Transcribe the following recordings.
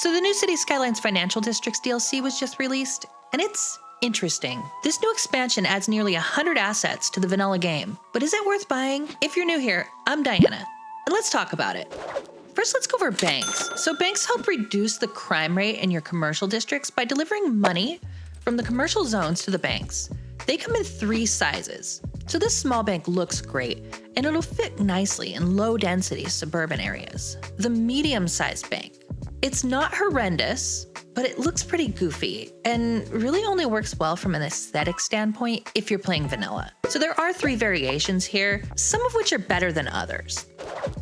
So the new City Skylines Financial Districts DLC was just released, and it's interesting. This new expansion adds nearly 100 assets to the vanilla game, but is it worth buying? If you're new here, I'm Diana, and let's talk about it. First, let's go over banks. So banks help reduce the crime rate in your commercial districts by delivering money from the commercial zones to the banks. They come in 3 sizes. So this small bank looks great, and it'll fit nicely in low-density suburban areas. The medium-sized bank. It's not horrendous, but it looks pretty goofy, and really only works well from an aesthetic standpoint if you're playing vanilla. So there are 3 variations here, some of which are better than others.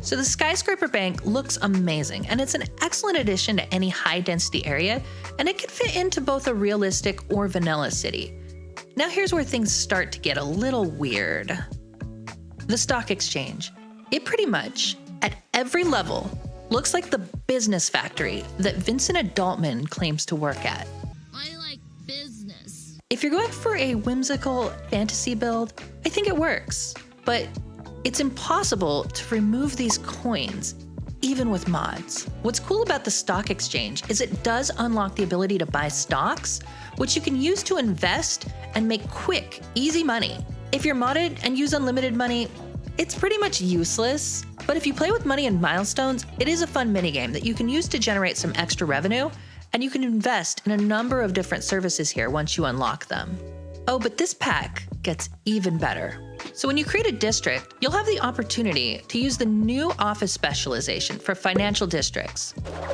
So the skyscraper bank looks amazing, and it's an excellent addition to any high-density area, and it can fit into both a realistic or vanilla city. Now here's where things start to get a little weird. The stock exchange. It pretty much, at every level, looks like the business factory that Vincent Adultman claims to work at. I like business. If you're going for a whimsical fantasy build, I think it works, but it's impossible to remove these coins, even with mods. What's cool about the stock exchange is it does unlock the ability to buy stocks, which you can use to invest and make quick, easy money. If you're modded and use unlimited money, it's pretty much useless, but if you play with money and milestones, it is a fun minigame that you can use to generate some extra revenue, and you can invest in a number of different services here once you unlock them. Oh, but this pack gets even better. So when you create a district, you'll have the opportunity to use the new office specialization for financial districts.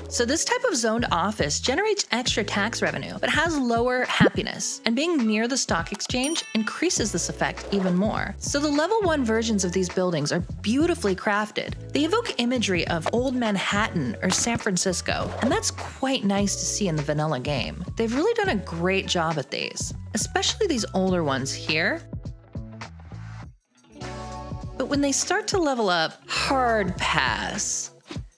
So this type of zoned office generates extra tax revenue, but has lower happiness, and being near the stock exchange increases this effect even more. So the level 1 versions of these buildings are beautifully crafted. They evoke imagery of old Manhattan or San Francisco, and that's quite nice to see in the vanilla game. They've really done a great job at these, especially these older ones here. But when they start to level up, hard pass.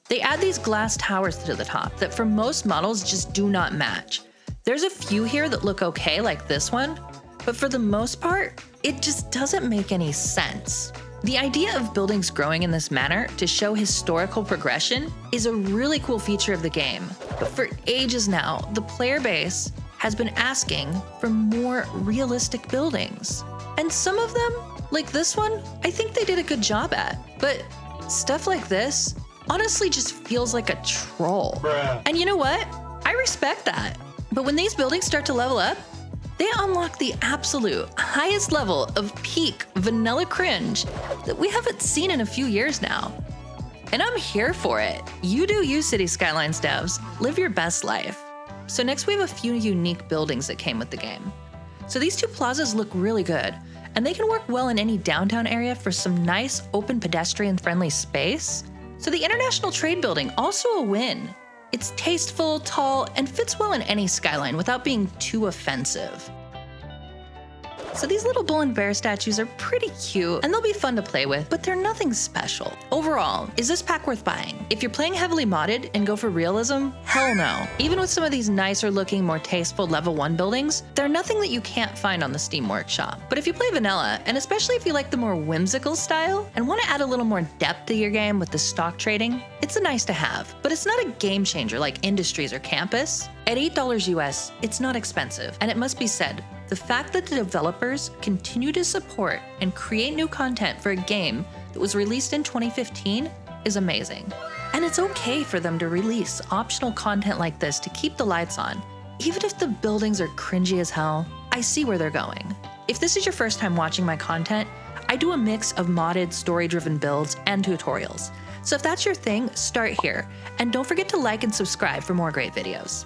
They add these glass towers to the top that for most models just do not match. There's a few here that look okay, like this one, but for the most part, it just doesn't make any sense. The idea of buildings growing in this manner to show historical progression is a really cool feature of the game. But for ages now, the player base has been asking for more realistic buildings. And some of them, like this one, I think they did a good job at. But stuff like this honestly just feels like a troll. Bruh. And you know what? I respect that. But when these buildings start to level up, they unlock the absolute highest level of peak vanilla cringe that we haven't seen in a few years now. And I'm here for it. You do you, City Skylines devs. Live your best life. So next we have a few unique buildings that came with the game. So these 2 plazas look really good, and they can work well in any downtown area for some nice, open, pedestrian-friendly space. So the International Trade Building, also a win. It's tasteful, tall, and fits well in any skyline without being too offensive. So these little bull and bear statues are pretty cute, and they'll be fun to play with, but they're nothing special. Overall, is this pack worth buying? If you're playing heavily modded and go for realism, hell no. Even with some of these nicer looking, more tasteful level 1 buildings, they're nothing that you can't find on the Steam Workshop. But if you play vanilla, and especially if you like the more whimsical style, and want to add a little more depth to your game with the stock trading, it's a nice to have. But it's not a game changer like Industries or Campus. At $8 US, it's not expensive, and it must be said, the fact that the developers continue to support and create new content for a game that was released in 2015 is amazing. And it's okay for them to release optional content like this to keep the lights on. Even if the buildings are cringy as hell, I see where they're going. If this is your first time watching my content, I do a mix of modded, story-driven builds and tutorials. So if that's your thing, start here. And don't forget to like and subscribe for more great videos.